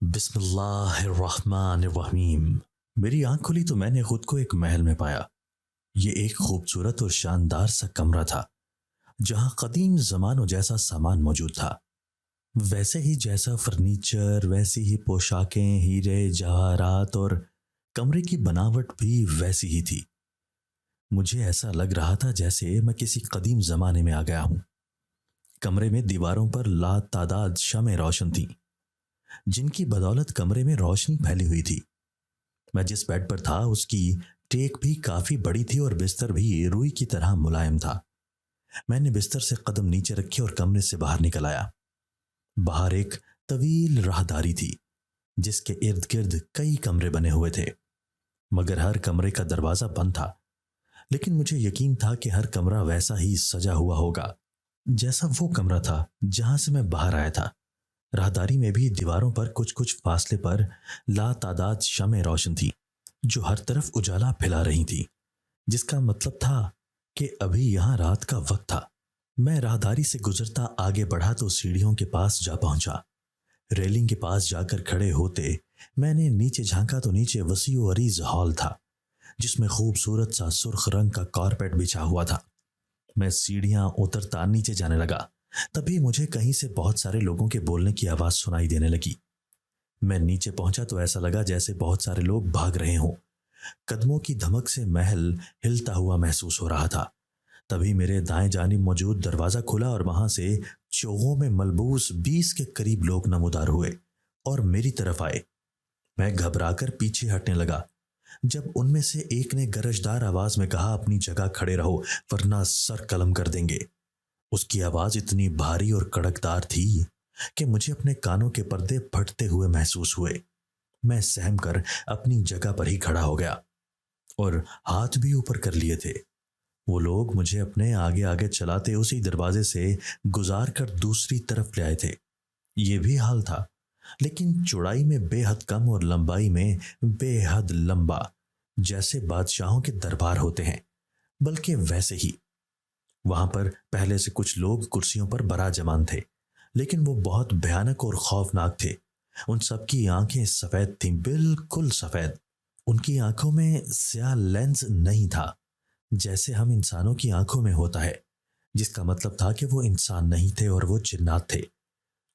بسم اللہ الرحمن الرحیم۔ میری آنکھ کھلی تو میں نے خود کو ایک محل میں پایا۔ یہ ایک خوبصورت اور شاندار سا کمرہ تھا جہاں قدیم زمانوں جیسا سامان موجود تھا، ویسے ہی جیسا فرنیچر، ویسی ہی پوشاکیں، ہیرے جواہرات، اور کمرے کی بناوٹ بھی ویسی ہی تھی۔ مجھے ایسا لگ رہا تھا جیسے میں کسی قدیم زمانے میں آ گیا ہوں۔ کمرے میں دیواروں پر لا تعداد شمعیں روشن تھیں جن کی بدولت کمرے میں روشنی پھیلی ہوئی تھی۔ میں جس بیڈ پر تھا اس کی ٹیک بھی کافی بڑی تھی اور بستر بھی روئی کی طرح ملائم تھا۔ میں نے بستر سے قدم نیچے رکھے اور کمرے سے باہر نکل آیا۔ باہر ایک طویل راہداری تھی جس کے ارد گرد کئی کمرے بنے ہوئے تھے، مگر ہر کمرے کا دروازہ بند تھا۔ لیکن مجھے یقین تھا کہ ہر کمرہ ویسا ہی سجا ہوا ہوگا جیسا وہ کمرہ تھا جہاں سے میں باہر آیا تھا۔ راہداری میں بھی دیواروں پر کچھ کچھ فاصلے پر لا تعداد شمعیں روشن تھیں جو ہر طرف اجالا پھیلا رہی تھیں، جس کا مطلب تھا کہ ابھی یہاں رات کا وقت تھا۔ میں راہداری سے گزرتا آگے بڑھا تو سیڑھیوں کے پاس جا پہنچا۔ ریلنگ کے پاس جا کر کھڑے ہوتے میں نے نیچے جھانکا تو نیچے وسیع و عریض ہال تھا جس میں خوبصورت سا سرخ رنگ کا کارپیٹ بچھا ہوا تھا۔ میں سیڑھیاں اترتا نیچے جانے لگا، تبھی مجھے کہیں سے بہت سارے لوگوں کے بولنے کی آواز سنائی دینے لگی۔ میں نیچے پہنچا تو ایسا لگا جیسے بہت سارے لوگ بھاگ رہے ہوں۔ قدموں کی دھمک سے محل ہلتا ہوا محسوس ہو رہا تھا۔ تبھی میرے دائیں جانب موجود دروازہ کھلا اور وہاں سے چوغوں میں ملبوس 20 کے قریب لوگ نمودار ہوئے اور میری طرف آئے۔ میں گھبرا کر پیچھے ہٹنے لگا جب ان میں سے ایک نے گرجدار آواز میں کہا، اپنی جگہ کھڑے رہو ورنہ سر قلم کر دیں گے۔ اس کی آواز اتنی بھاری اور کڑکدار تھی کہ مجھے اپنے کانوں کے پردے پھٹتے ہوئے محسوس ہوئے۔ میں سہم کر اپنی جگہ پر ہی کھڑا ہو گیا اور ہاتھ بھی اوپر کر لیے تھے۔ وہ لوگ مجھے اپنے آگے آگے چلاتے اسی دروازے سے گزار کر دوسری طرف لے آئے تھے۔ یہ بھی حال تھا، لیکن چوڑائی میں بے حد کم اور لمبائی میں بے حد لمبا، جیسے بادشاہوں کے دربار ہوتے ہیں، بلکہ ویسے ہی۔ وہاں پر پہلے سے کچھ لوگ کرسیوں پر براجمان تھے، لیکن وہ بہت بھیانک اور خوفناک تھے۔ ان سب کی آنکھیں سفید تھیں، بالکل سفید۔ ان کی آنکھوں میں سیاہ لینز نہیں تھا جیسے ہم انسانوں کی آنکھوں میں ہوتا ہے، جس کا مطلب تھا کہ وہ انسان نہیں تھے اور وہ جنات تھے۔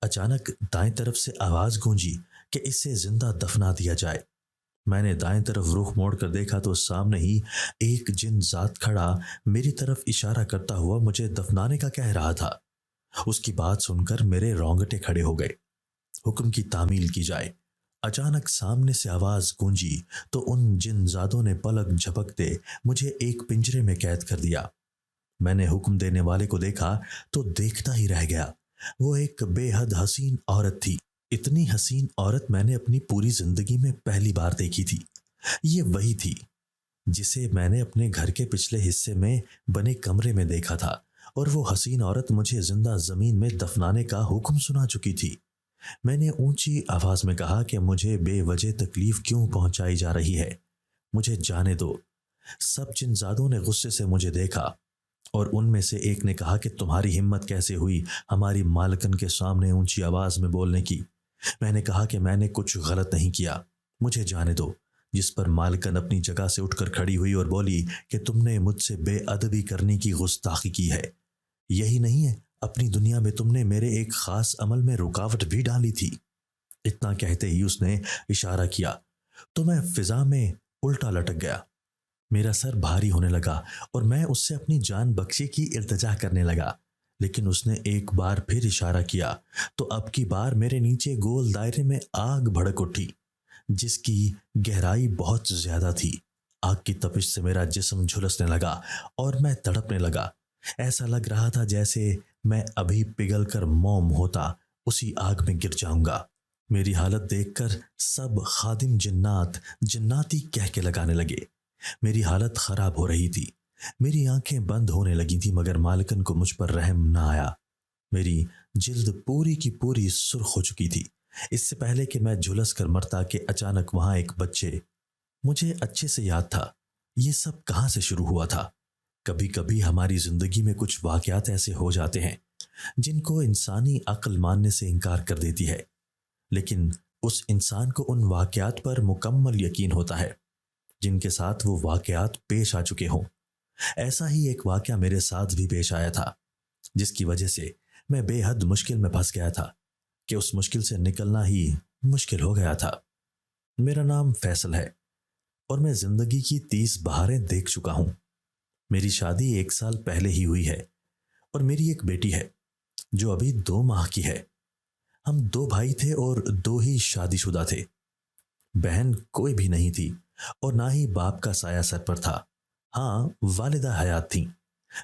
اچانک دائیں طرف سے آواز گونجی کہ اسے زندہ دفنا دیا جائے۔ میں نے دائیں طرف رخ موڑ کر دیکھا تو سامنے ہی ایک جن ذات کھڑا میری طرف اشارہ کرتا ہوا مجھے دفنانے کا کہہ رہا تھا۔ اس کی بات سن کر میرے رونگٹے کھڑے ہو گئے۔ حکم کی تعمیل کی جائے۔ اچانک سامنے سے آواز گونجی تو ان جن زادوں نے پلک جھپکتے مجھے ایک پنجرے میں قید کر دیا۔ میں نے حکم دینے والے کو دیکھا تو دیکھتا ہی رہ گیا۔ وہ ایک بے حد حسین عورت تھی۔ اتنی حسین عورت میں نے اپنی پوری زندگی میں پہلی بار دیکھی تھی۔ یہ وہی تھی جسے میں نے اپنے گھر کے پچھلے حصے میں بنے کمرے میں دیکھا تھا، اور وہ حسین عورت مجھے زندہ زمین میں دفنانے کا حکم سنا چکی تھی۔ میں نے اونچی آواز میں کہا کہ مجھے بے وجہ تکلیف کیوں پہنچائی جا رہی ہے، مجھے جانے دو۔ سب جنزادوں نے غصے سے مجھے دیکھا اور ان میں سے ایک نے کہا کہ تمہاری ہمت کیسے ہوئی ہماری مالکن کے سامنے اونچی آواز میں بولنے کی؟ میں نے کہا کہ میں نے کچھ غلط نہیں کیا، مجھے جانے دو۔ جس پر مالکن اپنی جگہ سے اٹھ کر کھڑی ہوئی اور بولی کہ تم نے مجھ سے بے ادبی کرنے کی گستاخی کی ہے۔ یہی نہیں ہے، اپنی دنیا میں تم نے میرے ایک خاص عمل میں رکاوٹ بھی ڈالی تھی۔ اتنا کہتے ہی اس نے اشارہ کیا تو میں فضا میں الٹا لٹک گیا۔ میرا سر بھاری ہونے لگا اور میں اس سے اپنی جان بخشی کی التجا کرنے لگا، لیکن اس نے ایک بار پھر اشارہ کیا تو اب کی بار میرے نیچے گول دائرے میں آگ بھڑک اٹھی جس کی گہرائی بہت زیادہ تھی۔ آگ کی تپش سے میرا جسم جھلسنے لگا اور میں تڑپنے لگا۔ ایسا لگ رہا تھا جیسے میں ابھی پگھل کر موم ہوتا اسی آگ میں گر جاؤں گا۔ میری حالت دیکھ کر سب خادم جنات جناتی کہہ کے لگانے لگے۔ میری حالت خراب ہو رہی تھی، میری آنکھیں بند ہونے لگی تھی، مگر مالکن کو مجھ پر رحم نہ آیا۔ میری جلد پوری کی پوری سرخ ہو چکی تھی۔ اس سے پہلے کہ میں جھلس کر مرتا کہ اچانک وہاں ایک بچے، مجھے اچھے سے یاد تھا یہ سب کہاں سے شروع ہوا تھا۔ کبھی کبھی ہماری زندگی میں کچھ واقعات ایسے ہو جاتے ہیں جن کو انسانی عقل ماننے سے انکار کر دیتی ہے، لیکن اس انسان کو ان واقعات پر مکمل یقین ہوتا ہے جن کے ساتھ وہ واقعات پیش آ چکے ہوں۔ ایسا ہی ایک واقعہ میرے ساتھ بھی پیش آیا تھا، جس کی وجہ سے میں بے حد مشکل میں پھنس گیا تھا کہ اس مشکل سے نکلنا ہی مشکل ہو گیا تھا۔ میرا نام فیصل ہے اور میں زندگی کی 30 بہاریں دیکھ چکا ہوں۔ میری شادی 1 سال پہلے ہی ہوئی ہے اور میری ایک بیٹی ہے جو ابھی 2 ماہ کی ہے۔ ہم 2 بھائی تھے اور 2 ہی شادی شدہ تھے۔ بہن کوئی بھی نہیں تھی اور نہ ہی باپ کا سایہ سر پر تھا۔ ہاں، والدہ حیات تھیں۔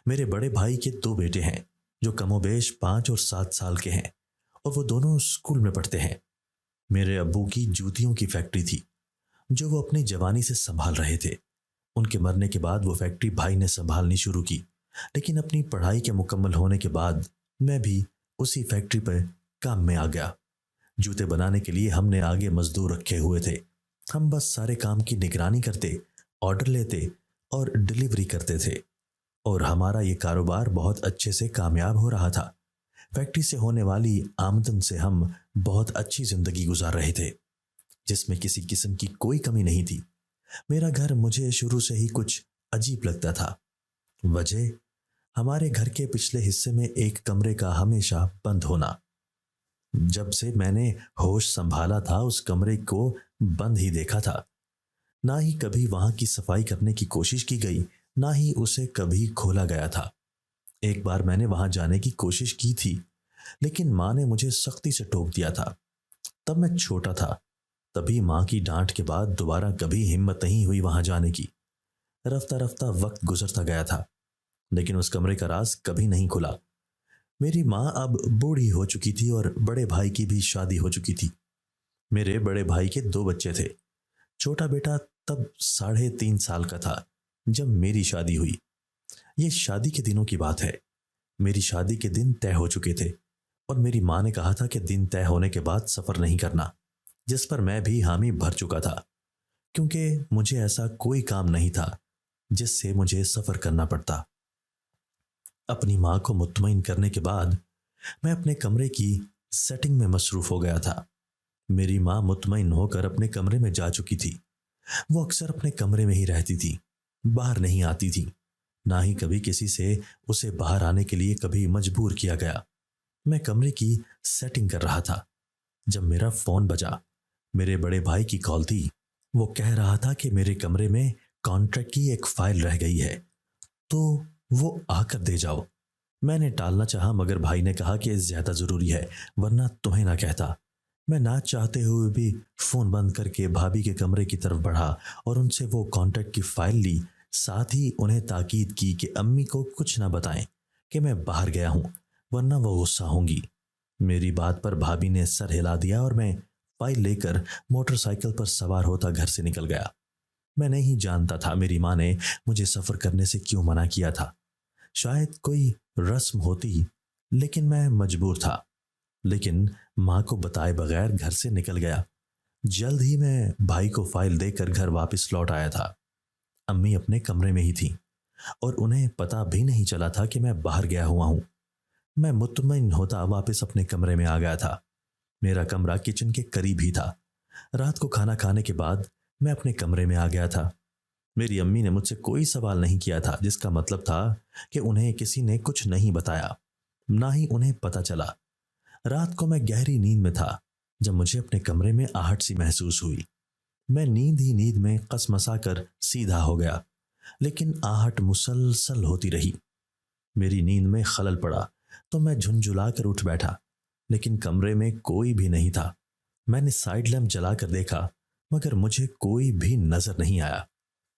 میرے بڑے بھائی کے 2 بیٹے ہیں جو کم و بیش 5 اور 7 سال کے ہیں اور وہ دونوں اسکول میں پڑھتے ہیں۔ میرے ابو کی جوتیوں کی فیکٹری تھی جو وہ اپنی جوانی سے سنبھال رہے تھے۔ ان کے مرنے کے بعد وہ فیکٹری بھائی نے سنبھالنی شروع کی، لیکن اپنی پڑھائی کے مکمل ہونے کے بعد میں بھی اسی فیکٹری پہ کام میں آ گیا۔ جوتے بنانے کے لیے ہم نے آگے مزدور رکھے ہوئے تھے۔ ہم بس سارے کام کی نگرانی کرتے، آرڈر لیتے اور ڈیلیوری کرتے تھے، اور ہمارا یہ کاروبار بہت اچھے سے کامیاب ہو رہا تھا۔ فیکٹری سے ہونے والی آمدن سے ہم بہت اچھی زندگی گزار رہے تھے، جس میں کسی قسم کی کوئی کمی نہیں تھی۔ میرا گھر مجھے شروع سے ہی کچھ عجیب لگتا تھا۔ وجہ ہمارے گھر کے پچھلے حصے میں ایک کمرے کا ہمیشہ بند ہونا۔ جب سے میں نے ہوش سنبھالا تھا اس کمرے کو بند ہی دیکھا تھا۔ نہ ہی کبھی وہاں کی صفائی کرنے کی کوشش کی گئی، نہ ہی اسے کبھی کھولا گیا تھا۔ ایک بار میں نے وہاں جانے کی کوشش کی تھی، لیکن ماں نے مجھے سختی سے ٹوک دیا تھا۔ تب میں چھوٹا تھا، تبھی ماں کی ڈانٹ کے بعد دوبارہ کبھی ہمت نہیں ہوئی وہاں جانے کی۔ رفتہ رفتہ وقت گزرتا گیا تھا، لیکن اس کمرے کا راز کبھی نہیں کھلا۔ میری ماں اب بوڑھی ہو چکی تھی اور بڑے بھائی کی بھی شادی ہو چکی تھی۔ میرے بڑے بھائی کے 2 بچے تھے۔ چھوٹا بیٹا تب 3.5 سال کا تھا جب میری شادی ہوئی۔ یہ شادی کے دنوں کی بات ہے۔ میری شادی کے دن طے ہو چکے تھے اور میری ماں نے کہا تھا کہ دن طے ہونے کے بعد سفر نہیں کرنا، جس پر میں بھی حامی بھر چکا تھا، کیونکہ مجھے ایسا کوئی کام نہیں تھا جس سے مجھے سفر کرنا پڑتا۔ اپنی ماں کو مطمئن کرنے کے بعد میں اپنے کمرے کی سیٹنگ میں مصروف ہو گیا تھا۔ میری ماں مطمئن ہو کر اپنے کمرے میں جا چکی تھی۔ وہ اکثر اپنے کمرے میں ہی رہتی تھی، باہر نہیں آتی تھی، نہ ہی کبھی کسی سے اسے باہر آنے کے لیے کبھی مجبور کیا گیا۔ میں کمرے کی سیٹنگ کر رہا تھا جب میرا فون بجا۔ میرے بڑے بھائی کی کال تھی۔ وہ کہہ رہا تھا کہ میرے کمرے میں کانٹریکٹ کی ایک فائل رہ گئی ہے، تو وہ آ کر دے جاؤ۔ میں نے ٹالنا چاہا، مگر بھائی نے کہا کہ زیادہ ضروری ہے، ورنہ تمہیں نہ کہتا۔ میں نہ چاہتے ہوئے بھی فون بند کر کے بھابھی کے کمرے کی طرف بڑھا اور ان سے وہ کانٹریکٹ کی فائل لی، ساتھ ہی انہیں تاکید کی کہ امی کو کچھ نہ بتائیں کہ میں باہر گیا ہوں، ورنہ وہ غصہ ہوں گی۔ میری بات پر بھابھی نے سر ہلا دیا اور میں فائل لے کر موٹر سائیکل پر سوار ہوتا گھر سے نکل گیا۔ میں نہیں جانتا تھا میری ماں نے مجھے سفر کرنے سے کیوں منع کیا تھا۔ شاید کوئی رسم ہوتی، لیکن میں مجبور تھا۔ لیکن ماں کو بتائے بغیر گھر سے نکل گیا۔ جلد ہی میں بھائی کو فائل دے کر گھر واپس لوٹ آیا تھا۔ امی اپنے کمرے میں ہی تھیں اور انہیں پتہ بھی نہیں چلا تھا کہ میں باہر گیا ہوا ہوں۔ میں مطمئن ہوتا واپس اپنے کمرے میں آ گیا تھا۔ میرا کمرہ کچن کے قریب ہی تھا۔ رات کو کھانا کھانے کے بعد میں اپنے کمرے میں آ گیا تھا۔ میری امی نے مجھ سے کوئی سوال نہیں کیا تھا، جس کا مطلب تھا کہ انہیں کسی نے کچھ نہیں بتایا، نہ ہی انہیں پتہ چلا۔ رات کو میں گہری نیند میں تھا جب مجھے اپنے کمرے میں آہٹ سی محسوس ہوئی۔ میں نیند ہی نیند میں قسمسا کر سیدھا ہو گیا، لیکن آہٹ مسلسل ہوتی رہی۔ میری نیند میں خلل پڑا تو میں جھنجھلا کر اٹھ بیٹھا، لیکن کمرے میں کوئی بھی نہیں تھا۔ میں نے سائیڈ لیمپ جلا کر دیکھا، مگر مجھے کوئی بھی نظر نہیں آیا۔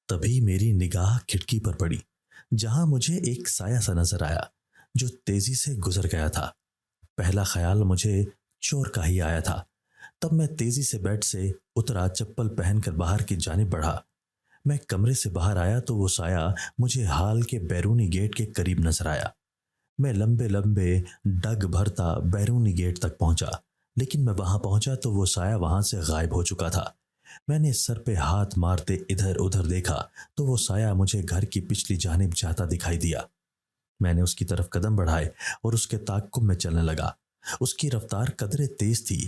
تبھی میری نگاہ کھڑکی پر پڑی، جہاں مجھے ایک سایہ سا نظر آیا جو تیزی سے گزر گیا تھا۔ پہلا خیال مجھے چور کا ہی آیا تھا۔ تب میں تیزی سے بیڈ سے اترا، چپل پہن کر باہر کی جانب بڑھا۔ میں کمرے سے باہر آیا تو وہ سایہ مجھے ہال کے بیرونی گیٹ کے قریب نظر آیا۔ میں لمبے لمبے ڈگ بھرتا بیرونی گیٹ تک پہنچا، لیکن میں وہاں پہنچا تو وہ سایہ وہاں سے غائب ہو چکا تھا۔ میں نے سر پہ ہاتھ مارتے ادھر ادھر دیکھا تو وہ سایہ مجھے گھر کی پچھلی جانب جاتا دکھائی دیا۔ میں نے اس کی طرف قدم بڑھائے اور اس کے تعاقب میں چلنے لگا۔ اس کی رفتار قدرے تیز تھی،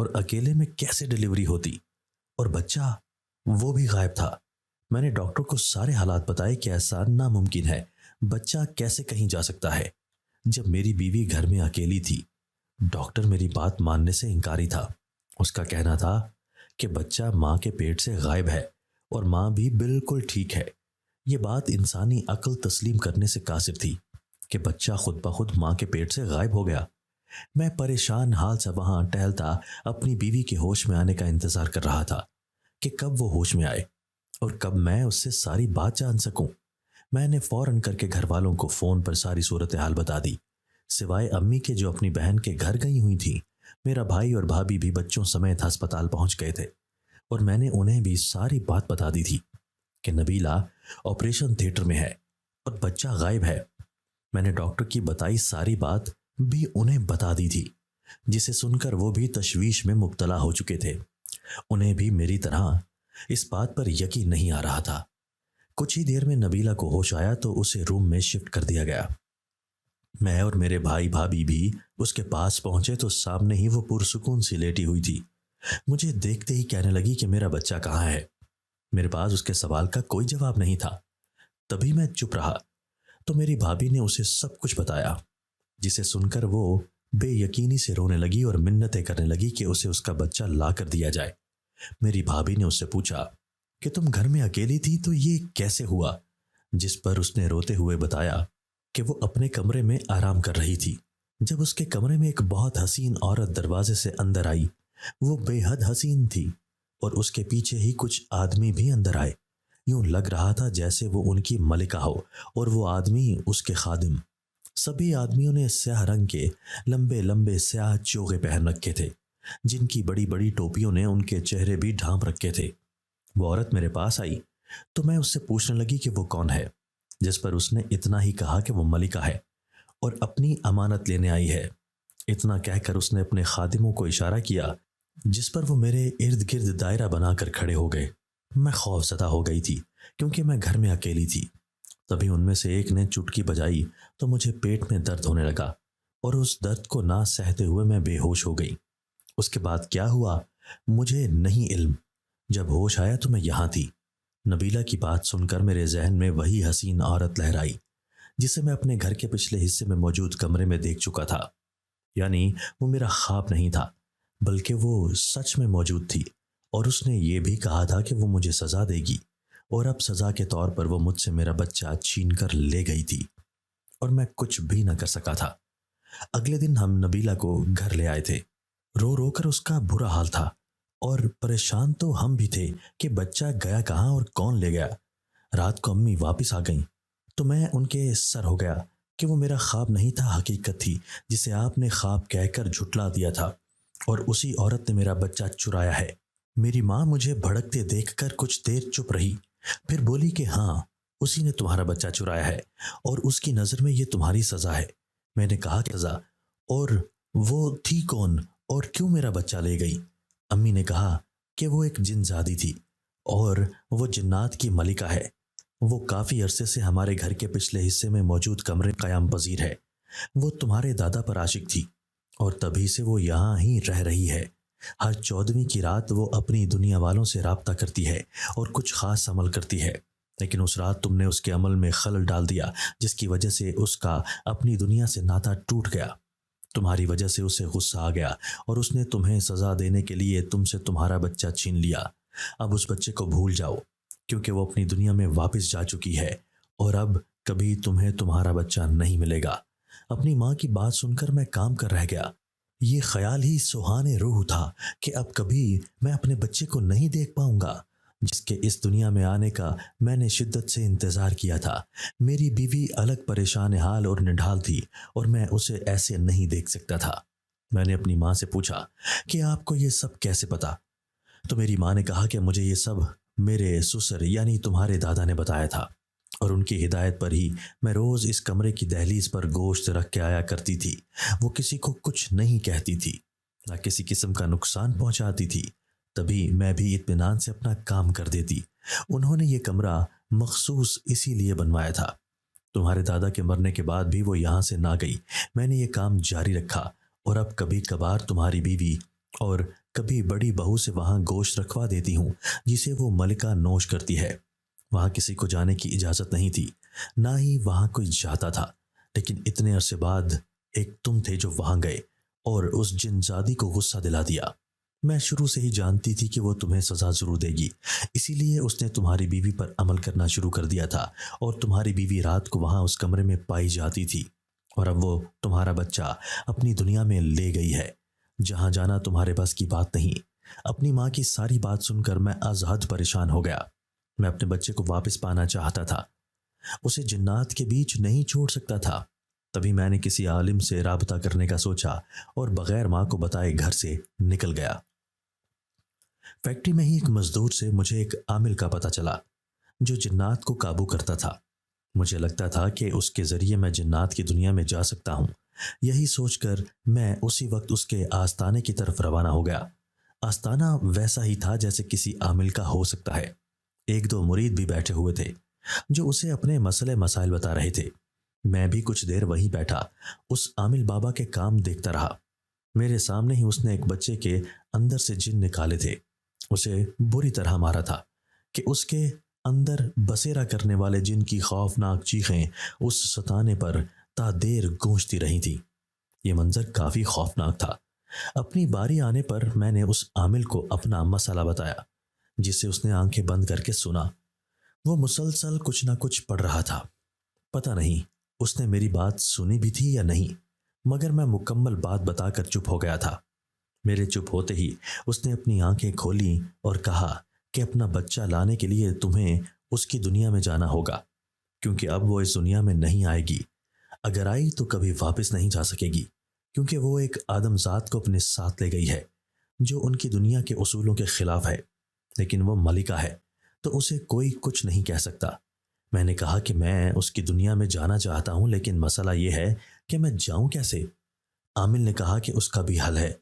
اور اکیلے میں کیسے ڈلیوری ہوتی، اور بچہ وہ بھی غائب تھا۔ میں نے ڈاکٹر کو سارے حالات بتائے کہ ایسا ناممکن ہے، بچہ کیسے کہیں جا سکتا ہے جب میری بیوی گھر میں اکیلی تھی۔ ڈاکٹر میری بات ماننے سے انکاری تھا۔ اس کا کہنا تھا کہ بچہ ماں کے پیٹ سے غائب ہے اور ماں بھی بالکل ٹھیک ہے۔ یہ بات انسانی عقل تسلیم کرنے سے قاصر تھی کہ بچہ خود بخود ماں کے پیٹ سے غائب ہو گیا۔ میں پریشان حال سے وہاں ٹہلتا اپنی بیوی کے ہوش میں آنے کا انتظار کر رہا تھا کہ کب وہ ہوش میں آئے اور کب میں اس سے ساری بات جان سکوں۔ میں نے فوراً کر کے گھر والوں کو فون پر ساری صورتحال بتا دی، سوائے امی کے جو اپنی بہن کے گھر گئی ہوئی تھیں۔ میرا بھائی اور بھابھی بھی بچوں سمیت ہسپتال پہنچ گئے تھے اور میں نے انہیں بھی ساری بات بتا دی تھی کہ نبیلہ آپریشن تھیٹر میں ہے اور بچہ غائب ہے۔ میں نے ڈاکٹر کی بتائی ساری بات بھی انہیں بتا دی تھی، جسے سن کر وہ بھی تشویش میں مبتلا ہو چکے تھے۔ انہیں بھی میری طرح اس بات پر یقین نہیں آ رہا تھا۔ کچھ ہی دیر میں نبیلہ کو ہوش آیا تو اسے روم میں شفٹ کر دیا گیا۔ میں اور میرے بھائی بھابھی بھی اس کے پاس پہنچے تو سامنے ہی وہ پرسکون سی لیٹی ہوئی تھی۔ مجھے دیکھتے ہی کہنے لگی کہ میرا بچہ کہاں ہے۔ میرے پاس اس کے سوال کا کوئی جواب نہیں تھا۔ تبھی میں چپ رہا تو میری بھابھی نے اسے سب کچھ بتایا، جسے سن کر وہ بے یقینی سے رونے لگی اور منتیں کرنے لگی کہ اسے اس کا بچہ لا کر دیا جائے۔ میری بھابھی نے اس سے پوچھا کہ تم گھر میں اکیلی تھی تو یہ کیسے ہوا، جس پر اس نے روتے ہوئے بتایا کہ وہ اپنے کمرے میں آرام کر رہی تھی جب اس کے کمرے میں ایک بہت حسین عورت دروازے سے اندر آئی۔ وہ بے حد حسین تھی اور اس کے پیچھے ہی کچھ آدمی بھی اندر آئے۔ یوں لگ رہا تھا جیسے وہ ان کی ملکہ ہو اور وہ آدمی اس کے خادم۔ سبھی آدمیوں نے سیاہ رنگ کے لمبے لمبے سیاہ چوغے پہن رکھے تھے، جن کی بڑی بڑی ٹوپیوں نے ان کے چہرے بھی ڈھانپ رکھے تھے۔ وہ عورت میرے پاس آئی تو میں اس سے پوچھنے لگی کہ وہ کون ہے، جس پر اس نے اتنا ہی کہا کہ وہ ملکہ ہے اور اپنی امانت لینے آئی ہے۔ اتنا کہہ کر اس نے اپنے خادموں کو اشارہ کیا، جس پر وہ میرے ارد گرد دائرہ بنا کر کھڑے ہو گئے۔ میں خوف زدہ ہو گئی تھی کیونکہ میں گھر میں اکیلی تھی۔ تبھی ان میں سے ایک نے چٹکی بجائی تو مجھے پیٹ میں درد ہونے لگا اور اس درد کو نہ سہتے ہوئے میں بے ہوش ہو گئی۔ اس کے بعد کیا ہوا مجھے نہیں علم۔ جب ہوش آیا تو میں یہاں تھی۔ نبیلہ کی بات سن کر میرے ذہن میں وہی حسین عورت لہرائی جسے میں اپنے گھر کے پچھلے حصے میں موجود کمرے میں دیکھ چکا تھا۔ یعنی وہ میرا خواب نہیں تھا بلکہ وہ سچ میں موجود تھی، اور اس نے یہ بھی کہا تھا کہ وہ مجھے سزا دے گی، اور اب سزا کے طور پر وہ مجھ سے میرا بچہ چھین کر لے گئی تھی اور میں کچھ بھی نہ کر سکا تھا۔ اگلے دن ہم نبیلہ کو گھر لے آئے تھے۔ رو رو کر اس کا برا حال تھا اور پریشان تو ہم بھی تھے کہ بچہ گیا کہاں اور کون لے گیا۔ رات کو امی واپس آ گئیں تو میں ان کے سر ہو گیا کہ وہ میرا خواب نہیں تھا، حقیقت تھی جسے آپ نے خواب کہہ کر جھٹلا دیا تھا، اور اسی عورت نے میرا بچہ چرایا ہے۔ میری ماں مجھے بھڑکتے دیکھ کر کچھ دیر چپ رہی، پھر بولی کہ ہاں اسی نے تمہارا بچہ چرایا ہے اور اس کی نظر میں یہ تمہاری سزا ہے۔ میں نے کہا کہ سزا، اور وہ تھی کون اور کیوں میرا بچہ لے گئی؟ امی نے کہا کہ وہ ایک جن زادی تھی اور وہ جنات کی ملکہ ہے۔ وہ کافی عرصے سے ہمارے گھر کے پچھلے حصے میں موجود کمرے قیام پذیر ہے۔ وہ تمہارے دادا پر عاشق تھی اور تبھی سے وہ یہاں ہی رہ رہی ہے۔ ہر 14ویں کی رات وہ اپنی دنیا والوں سے رابطہ کرتی ہے اور کچھ خاص عمل کرتی ہے، لیکن اس رات تم نے اس کے عمل میں خلل ڈال دیا، جس کی وجہ سے اس کا اپنی دنیا سے ناتا ٹوٹ گیا۔ تمہاری وجہ سے اسے غصہ آ گیا اور اس نے تمہیں سزا دینے کے لیے تم سے تمہارا بچہ چھین لیا۔ اب اس بچے کو بھول جاؤ کیونکہ وہ اپنی دنیا میں واپس جا چکی ہے اور اب کبھی تمہیں تمہارا بچہ نہیں ملے گا۔ اپنی ماں کی بات سن کر میں کام کر رہ گیا۔ یہ خیال ہی سہانے روح تھا کہ اب کبھی میں اپنے بچے کو نہیں دیکھ پاؤں گا، جس کے اس دنیا میں آنے کا میں نے شدت سے انتظار کیا تھا۔ میری بیوی الگ پریشان حال اور نڈھال تھی اور میں اسے ایسے نہیں دیکھ سکتا تھا۔ میں نے اپنی ماں سے پوچھا کہ آپ کو یہ سب کیسے پتا؟ تو میری ماں نے کہا کہ مجھے یہ سب میرے سسر یعنی تمہارے دادا نے بتایا تھا، اور ان کی ہدایت پر ہی میں روز اس کمرے کی دہلیز پر گوشت رکھ کے آیا کرتی تھی۔ وہ کسی کو کچھ نہیں کہتی تھی، نہ کسی قسم کا نقصان پہنچاتی تھی، تبھی میں بھی اطمینان سے اپنا کام کر دیتی۔ انہوں نے یہ کمرہ مخصوص اسی لیے بنوایا تھا۔ تمہارے دادا کے مرنے کے بعد بھی وہ یہاں سے نہ گئی۔ میں نے یہ کام جاری رکھا اور اب کبھی کبھار تمہاری بیوی اور کبھی بڑی بہو سے وہاں گوشت رکھوا دیتی ہوں جسے وہ ملکہ نوش کرتی ہے۔ وہاں کسی کو جانے کی اجازت نہیں تھی، نہ ہی وہاں کوئی جاتا تھا، لیکن اتنے عرصے بعد ایک تم تھے جو وہاں گئے اور اس جن زادی کو غصہ دلا دیا۔ میں شروع سے ہی جانتی تھی کہ وہ تمہیں سزا ضرور دے گی، اسی لیے اس نے تمہاری بیوی پر عمل کرنا شروع کر دیا تھا، اور تمہاری بیوی رات کو وہاں اس کمرے میں پائی جاتی تھی، اور اب وہ تمہارا بچہ اپنی دنیا میں لے گئی ہے، جہاں جانا تمہارے بس کی بات نہیں۔ اپنی ماں کی ساری بات سن کر میں از حد پریشان ہو گیا۔ میں اپنے بچے کو واپس پانا چاہتا تھا، اسے جنات کے بیچ نہیں چھوڑ سکتا تھا۔ تبھی میں نے کسی عالم سے رابطہ کرنے کا سوچا اور بغیر ماں کو بتائے گھر سے نکل گیا۔ فیکٹری میں ہی ایک مزدور سے مجھے ایک عامل کا پتہ چلا جو جنات کو قابو کرتا تھا۔ مجھے لگتا تھا کہ اس کے ذریعے میں جنات کی دنیا میں جا سکتا ہوں۔ یہی سوچ کر میں اسی وقت اس کے آستانے کی طرف روانہ ہو گیا۔ آستانہ ویسا ہی تھا جیسے کسی عامل کا ہو سکتا ہے۔ ایک دو مرید بھی بیٹھے ہوئے تھے جو اسے اپنے مسئلے مسائل بتا رہے تھے۔ میں بھی کچھ دیر وہیں بیٹھا اس عامل بابا کے کام دیکھتا رہا۔ میرے سامنے ہی اس نے ایک بچے کے اندر سے جن نکالے تھے، اسے بری طرح مارا تھا کہ اس کے اندر بسیرا کرنے والے جن کی خوفناک چیخیں اس ستانے پر تا دیر گونجتی رہی تھی۔ یہ منظر کافی خوفناک تھا۔ اپنی باری آنے پر میں نے اس عامل کو اپنا مسئلہ بتایا، جسے اس نے آنکھیں بند کر کے سنا۔ وہ مسلسل کچھ نہ کچھ پڑھ رہا تھا۔ پتہ نہیں اس نے میری بات سنی بھی تھی یا نہیں، مگر میں مکمل بات بتا کر چپ ہو گیا تھا۔ میرے چپ ہوتے ہی اس نے اپنی آنکھیں کھولیں اور کہا کہ اپنا بچہ لانے کے لیے تمہیں اس کی دنیا میں جانا ہوگا، کیونکہ اب وہ اس دنیا میں نہیں آئے گی۔ اگر آئی تو کبھی واپس نہیں جا سکے گی، کیونکہ وہ ایک آدم ذات کو اپنے ساتھ لے گئی ہے جو ان کی دنیا کے اصولوں کے خلاف ہے، لیکن وہ ملکہ ہے تو اسے کوئی کچھ نہیں کہہ سکتا۔ میں نے کہا کہ میں اس کی دنیا میں جانا چاہتا ہوں، لیکن مسئلہ یہ ہے کہ میں جاؤں کیسے؟ عامل نے کہا کہ اس کا بھی حل ہے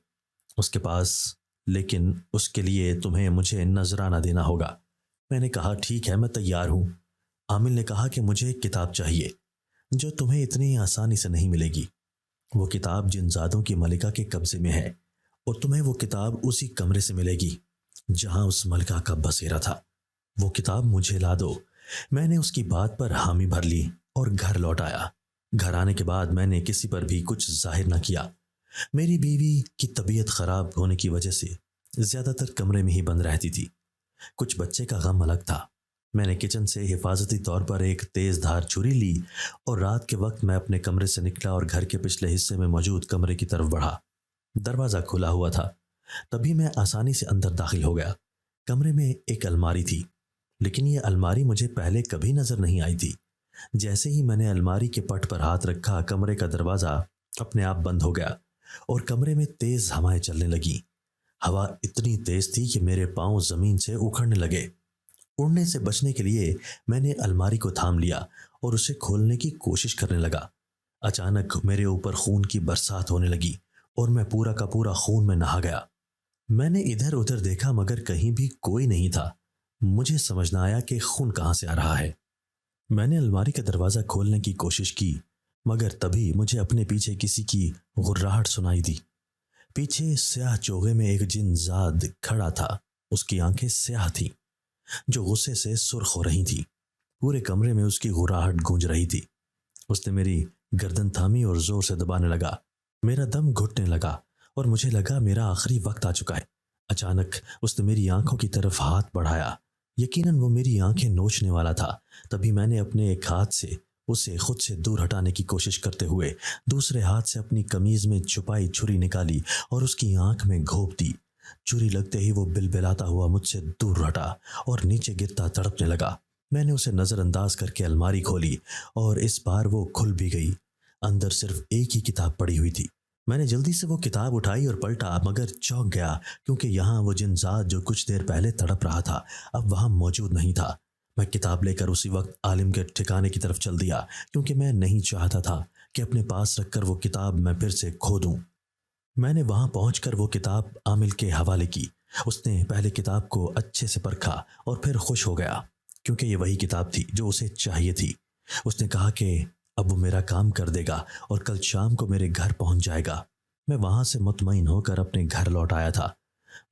اس کے پاس، لیکن اس کے لیے تمہیں مجھے نذرانہ دینا ہوگا۔ میں نے کہا ٹھیک ہے، میں تیار ہوں۔ عامل نے کہا کہ مجھے ایک کتاب چاہیے جو تمہیں اتنی آسانی سے نہیں ملے گی۔ وہ کتاب جن زادوں کی ملکہ کے قبضے میں ہے، اور تمہیں وہ کتاب اسی کمرے سے ملے گی جہاں اس ملکہ کا بسیرا تھا۔ وہ کتاب مجھے لا دو۔ میں نے اس کی بات پر حامی بھر لی اور گھر لوٹ آیا۔ گھر آنے کے بعد میں نے کسی پر بھی کچھ ظاہر نہ کیا۔ میری بیوی کی طبیعت خراب ہونے کی وجہ سے زیادہ تر کمرے میں ہی بند رہتی تھی۔ کچھ بچے کا غم الگ تھا۔ میں نے کچن سے حفاظتی طور پر ایک تیز دھار چھری لی اور رات کے وقت میں اپنے کمرے سے نکلا اور گھر کے پچھلے حصے میں موجود کمرے کی طرف بڑھا۔ دروازہ کھلا ہوا تھا، تبھی میں آسانی سے اندر داخل ہو گیا۔ کمرے میں ایک الماری تھی، لیکن یہ الماری مجھے پہلے کبھی نظر نہیں آئی تھی۔ جیسے ہی میں نے الماری کے پٹ پر ہاتھ رکھا، کمرے کا دروازہ اپنے آپ بند ہو گیا اور کمرے میں تیز ہوائیں چلنے لگیں۔ ہوا اتنی تیز تھی کہ میرے پاؤں زمین سے اکھڑنے لگے۔ اڑنے سے بچنے کے لیے میں نے الماری کو تھام لیا اور اسے کھولنے کی کوشش کرنے لگا۔ اچانک میرے اوپر خون کی برسات ہونے لگی اور میں پورا کا پورا خون میں نہا گیا۔ میں نے ادھر ادھر دیکھا مگر کہیں بھی کوئی نہیں تھا۔ مجھے سمجھ نہ آیا کہ خون کہاں سے آ رہا ہے۔ میں نے الماری کا دروازہ کھولنے کی کوشش کی، مگر تبھی مجھے اپنے پیچھے کسی کی غراہٹ سنائی دی۔ پیچھے سیاہ چوغے میں ایک جن زاد کھڑا تھا۔ اس کی آنکھیں سیاہ تھیں جو غصے سے سرخ ہو رہی تھی۔ پورے کمرے میں اس کی غراہٹ گونج رہی تھی۔ اس نے میری گردن تھامی اور زور سے دبانے لگا۔ میرا دم گھٹنے لگا اور مجھے لگا میرا آخری وقت آ چکا ہے۔ اچانک اس نے میری آنکھوں کی طرف ہاتھ بڑھایا۔ یقیناً وہ میری آنکھیں نوچنے والا تھا۔ تبھی میں نے اپنے ایک ہاتھ سے اسے خود سے دور ہٹانے کی کوشش کرتے ہوئے دوسرے ہاتھ سے اپنی قمیض میں چھپائی چھری نکالی اور اس کی آنکھ میں گھونپ دی۔ چھری لگتے ہی وہ بلبلاتا ہوا مجھ سے دور ہٹا اور نیچے گرتا تڑپنے لگا۔ میں نے اسے نظر انداز کر کے الماری کھولی اور اس بار وہ کھل بھی گئی۔ اندر صرف ایک ہی کتاب پڑی ہوئی تھی۔ میں نے جلدی سے وہ کتاب اٹھائی اور پلٹا، مگر چونک گیا کیونکہ یہاں وہ جن ذات جو کچھ دیر پہلے تڑپ رہا تھا اب وہاں موجود نہیں تھا۔ میں کتاب لے کر اسی وقت عالم کے ٹھکانے کی طرف چل دیا، کیونکہ میں نہیں چاہتا تھا کہ اپنے پاس رکھ کر وہ کتاب میں پھر سے کھو دوں۔ میں نے وہاں پہنچ کر وہ کتاب عامل کے حوالے کی۔ اس نے پہلے کتاب کو اچھے سے پرکھا اور پھر خوش ہو گیا، کیونکہ یہ وہی کتاب تھی جو اسے چاہیے تھی۔ اس نے کہا کہ اب وہ میرا کام کر دے گا اور کل شام کو میرے گھر پہنچ جائے گا۔ میں وہاں سے مطمئن ہو کر اپنے گھر لوٹ آیا تھا۔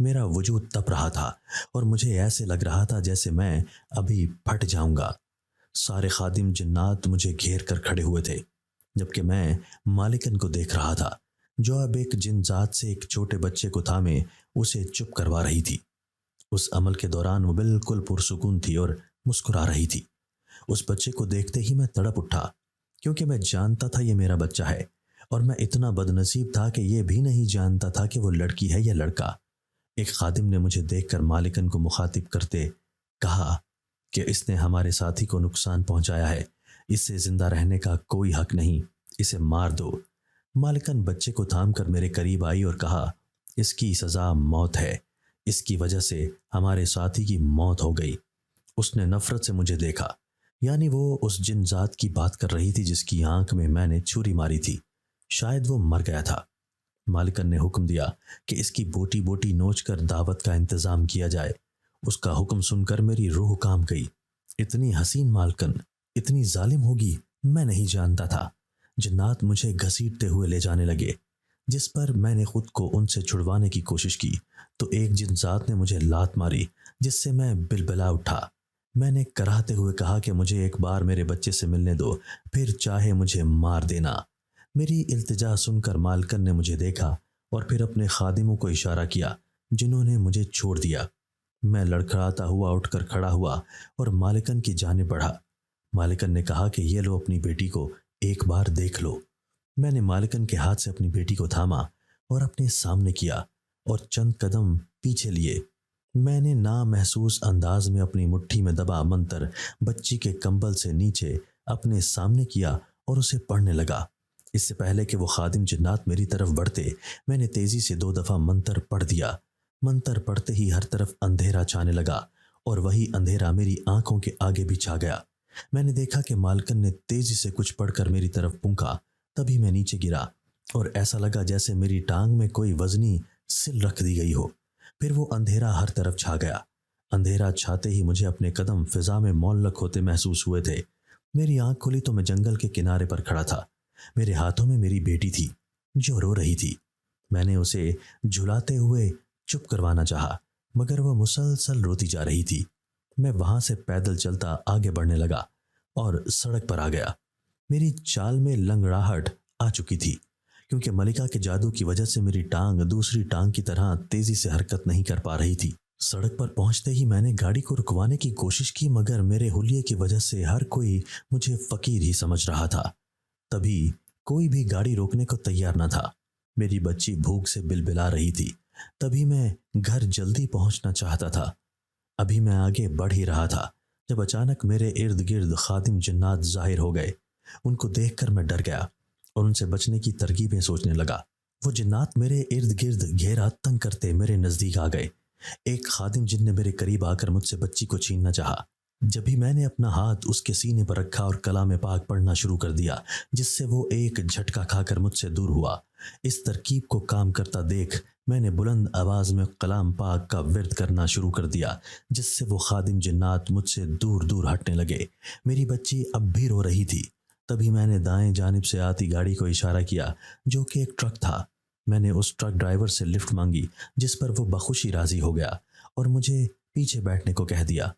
میرا وجود تپ رہا تھا اور مجھے ایسے لگ رہا تھا جیسے میں ابھی پھٹ جاؤں گا۔ سارے خادم جنات مجھے گھیر کر کھڑے ہوئے تھے، جبکہ میں مالکن کو دیکھ رہا تھا جو اب ایک جن ذات سے ایک چھوٹے بچے کو تھامے اسے چپ کروا رہی تھی۔ اس عمل کے دوران وہ بالکل پرسکون تھی اور مسکرا رہی تھی۔ اس بچے کو دیکھتے ہی میں تڑپ اٹھا، کیونکہ میں جانتا تھا یہ میرا بچہ ہے، اور میں اتنا بد نصیب تھا کہ یہ بھی نہیں جانتا تھا کہ وہ لڑکی ہے یا لڑکا۔ ایک خادم نے مجھے دیکھ کر مالکن کو مخاطب کرتے کہا کہ اس نے ہمارے ساتھی کو نقصان پہنچایا ہے، اس سے زندہ رہنے کا کوئی حق نہیں، اسے مار دو۔ مالکن بچے کو تھام کر میرے قریب آئی اور کہا، اس کی سزا موت ہے، اس کی وجہ سے ہمارے ساتھی کی موت ہو گئی۔ اس نے نفرت سے مجھے دیکھا، یعنی وہ اس جن ذات کی بات کر رہی تھی جس کی آنکھ میں نے چھری ماری تھی۔ شاید وہ مر گیا تھا۔ مالکن نے حکم دیا کہ اس کی بوٹی بوٹی نوچ کر دعوت کا انتظام کیا جائے۔ اس کا حکم سن کر میری روح کام گئی۔ اتنی حسین مالکن اتنی ظالم ہوگی میں نہیں جانتا تھا۔ جنات مجھے گھسیٹتے ہوئے لے جانے لگے، جس پر میں نے خود کو ان سے چھڑوانے کی کوشش کی تو ایک جن ذات نے مجھے لات ماری، جس سے میں بلبلا اٹھا۔ میں نے کراہتے ہوئے کہا کہ مجھے ایک بار میرے بچے سے ملنے دو، پھر چاہے مجھے مار دینا۔ میری التجا سن کر مالکن نے مجھے دیکھا اور پھر اپنے خادموں کو اشارہ کیا، جنہوں نے مجھے چھوڑ دیا۔ میں لڑکھڑاتا ہوا اٹھ کر کھڑا ہوا اور مالکن کی جانب بڑھا۔ مالکن نے کہا کہ یہ لو اپنی بیٹی کو ایک بار دیکھ لو۔ میں نے مالکن کے ہاتھ سے اپنی بیٹی کو تھاما اور اپنے سامنے کیا اور چند قدم پیچھے لیے۔ میں نے نامحسوس انداز میں اپنی مٹھی میں دبا منتر بچی کے کمبل سے نیچے اپنے سامنے کیا اور اسے پڑھنے لگا۔ اس سے پہلے کہ وہ خادم جنات میری طرف بڑھتے، میں نے تیزی سے 2 دفعہ منتر پڑھ دیا۔ منتر پڑھتے ہی ہر طرف اندھیرا چھانے لگا اور وہی اندھیرا میری آنکھوں کے آگے بھی چھا گیا۔ میں نے دیکھا کہ مالکن نے تیزی سے کچھ پڑھ کر میری طرف پونکا، تبھی میں نیچے گرا اور ایسا لگا جیسے میری ٹانگ میں کوئی وزنی سل رکھ دی گئی ہو۔ پھر وہ اندھیرا ہر طرف چھا گیا۔ اندھیرا چھاتے ہی مجھے اپنے قدم فضا میں معلق ہوتے محسوس ہوئے تھے۔ میری آنکھ کھلی تو میں جنگل کے کنارے پر کھڑا تھا۔ میرے ہاتھوں میں میری بیٹی تھی جو رو رہی تھی۔ میں نے اسے جھلاتے ہوئے چپ کروانا چاہا، مگر وہ مسلسل روتی جا رہی تھی۔ میں وہاں سے پیدل چلتا آگے بڑھنے لگا اور سڑک پر آ گیا۔ میری چال میں لنگڑاہٹ آ چکی تھی، کیونکہ ملکہ کے جادو کی وجہ سے میری ٹانگ دوسری ٹانگ کی طرح تیزی سے حرکت نہیں کر پا رہی تھی۔ سڑک پر پہنچتے ہی میں نے گاڑی کو رکوانے کی کوشش کی، مگر میرے حلیے کی وجہ سے ہر کوئی مجھے فقیر ہی سمجھ رہا تھا۔ تبھی کوئی بھی گاڑی روکنے کو تیار نہ تھا۔ میری بچی بھوک سے بلبلا رہی تھی۔ تبھی میں گھر جلدی پہنچنا چاہتا تھا۔ ابھی میں آگے بڑھ ہی رہا تھا جب اچانک میرے ارد گرد خادم جنات ظاہر ہو گئے۔ ان کو دیکھ کر میں ڈر گیا اور ان سے بچنے کی ترکیبیں سوچنے لگا۔ وہ جنات میرے ارد گرد گھیرا تنگ کرتے میرے نزدیک آ گئے۔ ایک خادم جن نے میرے قریب آ کر مجھ سے بچی کو چھیننا چاہا۔ جبھی میں نے اپنا ہاتھ اس کے سینے پر رکھا اور کلام پاک پڑھنا شروع کر دیا، جس سے وہ ایک جھٹکا کھا کر مجھ سے دور ہوا۔ اس ترکیب کو کام کرتا دیکھ میں نے بلند آواز میں کلام پاک کا ورد کرنا شروع کر دیا، جس سے وہ خادم جنات مجھ سے دور دور ہٹنے لگے۔ میری بچی اب بھی رو رہی تھی۔ تبھی میں نے دائیں جانب سے آتی گاڑی کو اشارہ کیا، جو کہ ایک ٹرک تھا۔ میں نے اس ٹرک ڈرائیور سے لفٹ مانگی، جس پر وہ بخوشی راضی ہو گیا اور مجھے پیچھے بیٹھنے کو کہہ دیا۔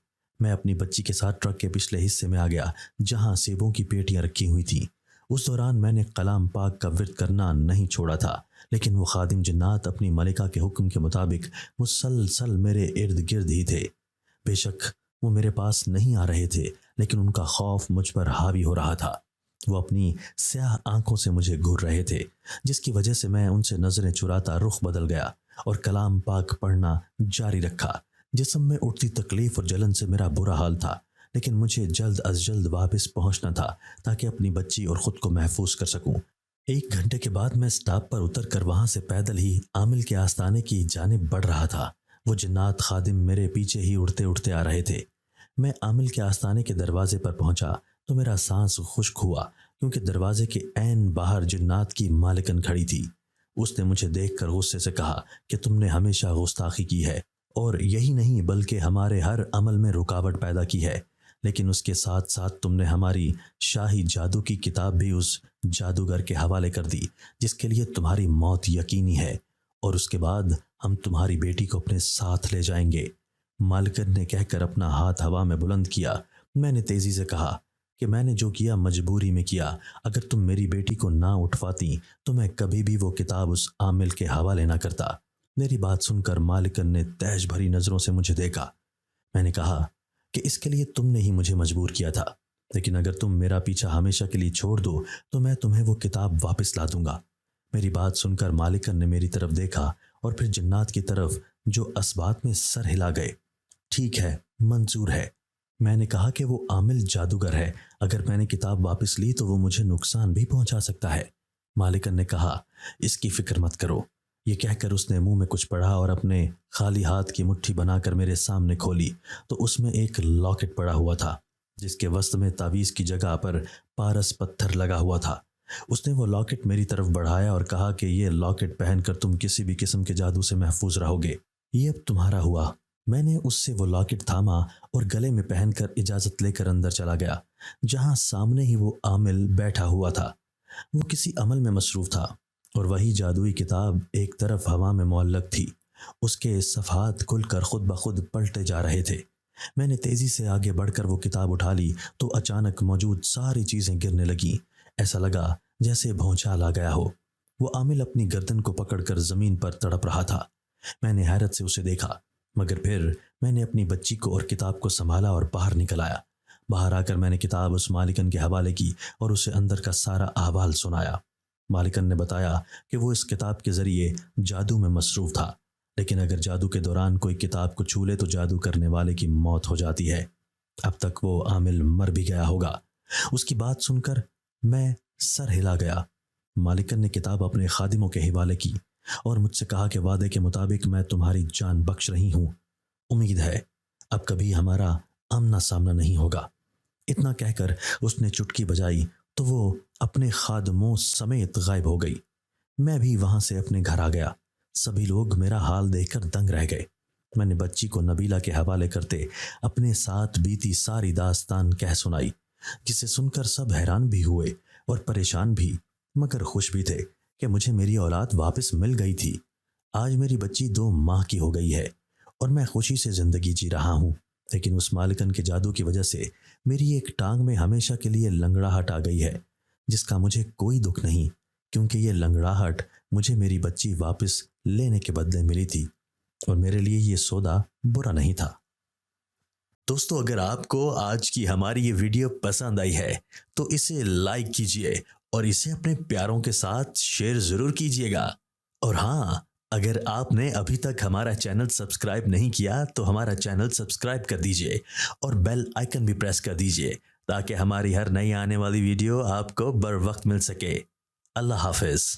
میں اپنی بچی کے ساتھ ٹرک کے پچھلے حصے میں آ گیا، جہاں سیبوں کی پیٹیاں رکھی ہوئی تھیں۔ اس دوران میں نے کلام پاک کا ورد کرنا نہیں چھوڑا تھا، لیکن وہ خادم جنات اپنی ملکہ کے حکم کے مطابق مسلسل میرے ارد گرد ہی تھے۔ بے شک وہ میرے پاس نہیں آ رہے تھے، لیکن ان کا خوف مجھ پر حاوی ہو رہا تھا۔ وہ اپنی سیاہ آنکھوں سے مجھے گھور رہے تھے، جس کی وجہ سے میں ان سے نظریں چراتا رخ بدل گیا اور کلام پاک پڑھنا جاری رکھا۔ جسم میں اٹھتی تکلیف اور جلن سے میرا برا حال تھا، لیکن مجھے جلد از جلد واپس پہنچنا تھا تاکہ اپنی بچی اور خود کو محفوظ کر سکوں۔ 1 گھنٹے کے بعد میں اسٹاپ پر اتر کر وہاں سے پیدل ہی عامل کے آستانے کی جانب بڑھ رہا تھا۔ وہ جنات خادم میرے پیچھے ہی اڑتے اڑتے آ رہے تھے۔ میں عامل کے آستانے کے دروازے پر پہنچا تو میرا سانس خشک ہوا، کیونکہ دروازے کے عین باہر جنات کی مالکن کھڑی تھی۔ اس نے مجھے دیکھ کر غصے سے کہا کہ تم نے ہمیشہ گستاخی کی ہے، اور یہی نہیں بلکہ ہمارے ہر عمل میں رکاوٹ پیدا کی ہے، لیکن اس کے ساتھ ساتھ تم نے ہماری شاہی جادو کی کتاب بھی اس جادوگر کے حوالے کر دی، جس کے لیے تمہاری موت یقینی ہے، اور اس کے بعد ہم تمہاری بیٹی کو اپنے ساتھ لے جائیں گے۔ مالکن نے کہہ کر اپنا ہاتھ ہوا میں بلند کیا۔ میں نے تیزی سے کہا کہ میں نے جو کیا مجبوری میں کیا، اگر تم میری بیٹی کو نہ اٹھواتی تو میں کبھی بھی وہ کتاب اس عامل کے حوالے نہ کرتا۔ میری بات سن کر مالکن نے تیش بھری نظروں سے مجھے دیکھا۔ میں نے کہا کہ اس کے لیے تم نے ہی مجھے مجبور کیا تھا، لیکن اگر تم میرا پیچھا ہمیشہ کے لیے چھوڑ دو تو میں تمہیں وہ کتاب واپس لا دوں گا۔ میری بات سن کر مالکن نے میری طرف دیکھا اور پھر جنات کی طرف جو اسبات میں سر ہلا گئے۔ ٹھیک ہے، منظور ہے۔ میں نے کہا کہ وہ عامل جادوگر ہے، اگر میں نے کتاب واپس لی تو وہ مجھے نقصان بھی پہنچا سکتا ہے۔ مالکن نے کہا اس کی فکر مت کرو۔ یہ کہہ کر اس نے منہ میں کچھ پڑھا اور اپنے خالی ہاتھ کی مٹھی بنا کر میرے سامنے کھولی تو اس میں ایک لاکٹ پڑا ہوا تھا جس کے وسط میں تعویذ کی جگہ پر پارس پتھر لگا ہوا تھا۔ اس نے وہ لاکٹ میری طرف بڑھایا اور کہا کہ یہ لاکٹ پہن کر تم کسی بھی قسم کے جادو سے محفوظ رہو گے۔ یہ اب تمہارا ہوا۔ میں نے اس سے وہ لاکٹ تھاما اور گلے میں پہن کر اجازت لے کر اندر چلا گیا، جہاں سامنے ہی وہ عامل بیٹھا ہوا تھا۔ وہ کسی عمل میں مصروف تھا اور وہی جادوئی کتاب ایک طرف ہوا میں معلق تھی۔ اس کے صفحات کھل کر خود بخود پلٹے جا رہے تھے۔ میں نے تیزی سے آگے بڑھ کر وہ کتاب اٹھا لی تو اچانک موجود ساری چیزیں گرنے لگیں۔ ایسا لگا جیسے بھونچال آ گیا ہو۔ وہ عامل اپنی گردن کو پکڑ کر زمین پر تڑپ رہا تھا۔ میں نے حیرت سے اسے دیکھا، مگر پھر میں نے اپنی بچی کو اور کتاب کو سنبھالا اور باہر نکل آیا۔ باہر آ کر میں نے کتاب اس مالکن کے حوالے کی اور اسے اندر کا سارا احوال سنایا۔ مالکن نے بتایا کہ وہ اس کتاب کے ذریعے جادو میں مصروف تھا، لیکن اگر جادو کے دوران کوئی کتاب کو چھو لے تو جادو کرنے والے کی موت ہو جاتی ہے۔ اب تک وہ عامل مر بھی گیا ہوگا۔ اس کی بات سن کر میں سر ہلا گیا۔ مالکن نے کتاب اپنے خادموں کے حوالے کی اور مجھ سے کہا کہ وعدے کے مطابق میں تمہاری جان بخش رہی ہوں۔ امید ہے اب کبھی ہمارا آمنا سامنا نہیں ہوگا۔ اتنا کہہ کر اس نے چٹکی بجائی تو وہ اپنے خادموں سمیت غائب ہو گئی۔ میں بھی وہاں سے اپنے گھر آ گیا۔ سبھی لوگ میرا حال دیکھ کر دنگ رہ گئے۔ میں نے بچی کو نبیلہ کے حوالے کرتے اپنے ساتھ بیتی ساری داستان کہہ سنائی، جسے سن کر سب حیران بھی ہوئے اور پریشان بھی، مگر خوش بھی تھے کہ مجھے میری اولاد واپس مل گئی تھی۔ آج میری بچی 2 ماہ کی ہو گئی ہے اور میں خوشی سے زندگی جی رہا ہوں، لیکن اس مالکن کے جادو کی وجہ سے میری ایک ٹانگ میں ہمیشہ کے لیے لنگڑاہٹ آ گئی ہے، جس کا مجھے کوئی دکھ نہیں، کیونکہ یہ لنگڑاہٹ مجھے میری بچی واپس لینے کے بدلے ملی تھی اور میرے لیے یہ سودا برا نہیں تھا۔ دوستو، اگر آپ کو آج کی ہماری یہ ویڈیو پسند آئی ہے تو اسے لائک کیجئے اور اسے اپنے پیاروں کے ساتھ شیئر ضرور کیجئے گا۔ اور ہاں، اگر آپ نے ابھی تک ہمارا چینل سبسکرائب نہیں کیا تو ہمارا چینل سبسکرائب کر دیجئے اور بیل آئیکن بھی پریس کر دیجئے تاکہ ہماری ہر نئی آنے والی ویڈیو آپ کو بر وقت مل سکے۔ اللہ حافظ۔